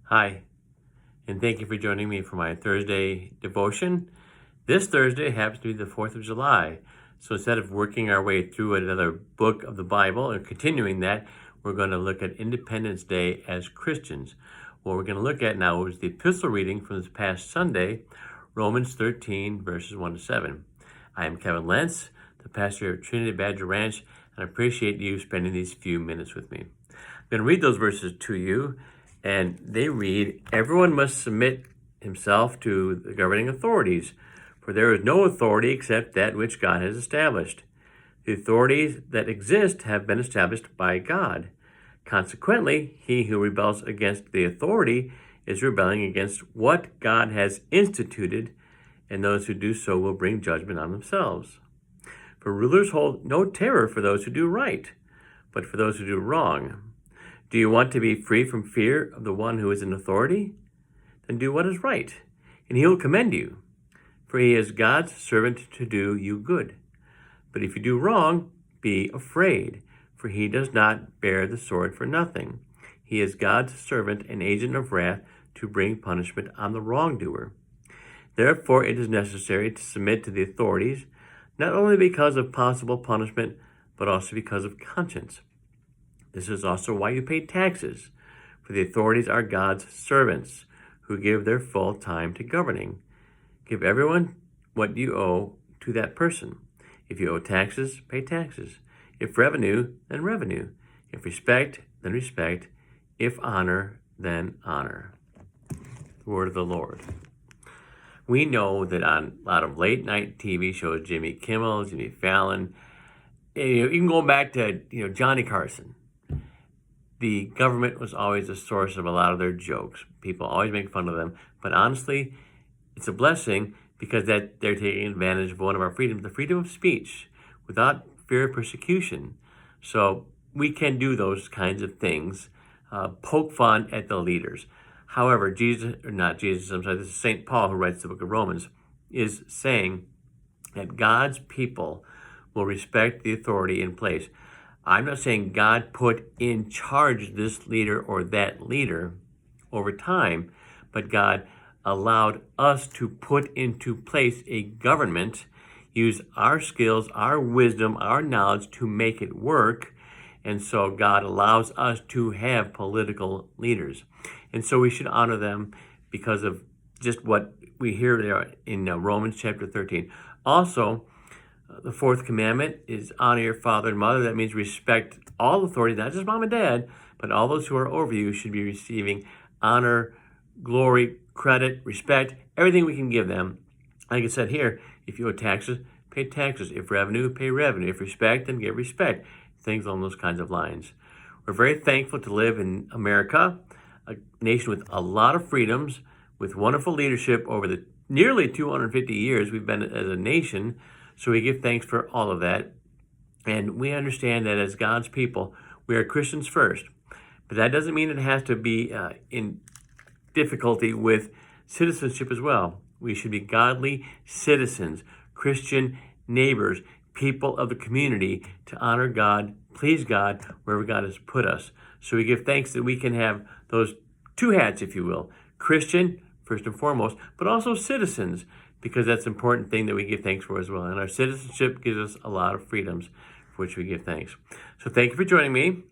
Hi, and thank you for joining me for my Thursday devotion. This Thursday happens to be the 4th of July. So instead of working our way through another book of the Bible and continuing that, we're going to look at Independence Day as Christians. What we're going to look at now is the epistle reading from this past Sunday, Romans 13, verses 1 to 7. I am Kevin Lentz, the pastor of Trinity Badger Ranch, and I appreciate you spending these few minutes with me. I'm going to read those verses to you. And they read, "Everyone must submit himself to the governing authorities, for there is no authority except that which God has established. The authorities that exist have been established by God. Consequently, he who rebels against the authority is rebelling against what God has instituted, and those who do so will bring judgment on themselves. For rulers hold no terror for those who do right, but for those who do wrong. Do you want to be free from fear of the one who is in authority? Then do what is right, and he will commend you, for he is God's servant to do you good. But if you do wrong, be afraid, for he does not bear the sword for nothing. He is God's servant and agent of wrath to bring punishment on the wrongdoer. Therefore it is necessary to submit to the authorities, not only because of possible punishment, but also because of conscience. This is also why you pay taxes, for the authorities are God's servants, who give their full time to governing. Give everyone what you owe to that person. If you owe taxes, pay taxes. If revenue, then revenue. If respect, then respect. If honor, then honor." The word of the Lord. We know that on a lot of late night TV shows, Jimmy Kimmel, Jimmy Fallon, even going back to Johnny Carson, the government was always the source of a lot of their jokes. People always make fun of them. But honestly, it's a blessing because that they're taking advantage of one of our freedoms, the freedom of speech, without fear of persecution. So we can do those kinds of things, poke fun at the leaders. However, this is St. Paul, who writes the book of Romans, is saying that God's people will respect the authority in place. I'm not saying God put in charge this leader or that leader over time, but God allowed us to put into place a government, use our skills, our wisdom, our knowledge to make it work. And so God allows us to have political leaders. And so we should honor them because of just what we hear there in Romans chapter 13. Also, the fourth commandment is honor your father and mother. That means respect all authority, not just mom and dad, but all those who are over you should be receiving honor, glory, credit, respect, everything we can give them. Like I said here, if you owe taxes, pay taxes. If revenue, pay revenue. If respect, then give respect. Things along those kinds of lines. We're very thankful to live in America, a nation with a lot of freedoms, with wonderful leadership over the nearly 250 years we've been as a nation. So we give thanks for all of that. And we understand that as God's people, we are Christians first. But that doesn't mean it has to be in difficulty with citizenship as well. We should be godly citizens, Christian neighbors, people of the community to honor God, please God, wherever God has put us. So we give thanks that we can have those two hats, if you will, Christian, first and foremost, but also citizens, because that's an important thing that we give thanks for as well. And our citizenship gives us a lot of freedoms for which we give thanks. So thank you for joining me.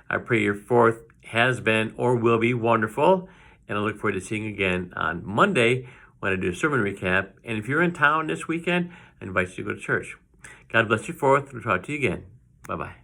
I pray your 4th has been or will be wonderful. And I look forward to seeing you again on Monday when I do a sermon recap. And if you're in town this weekend, I invite you to go to church. God bless you 4th. We'll talk to you again. Bye-bye.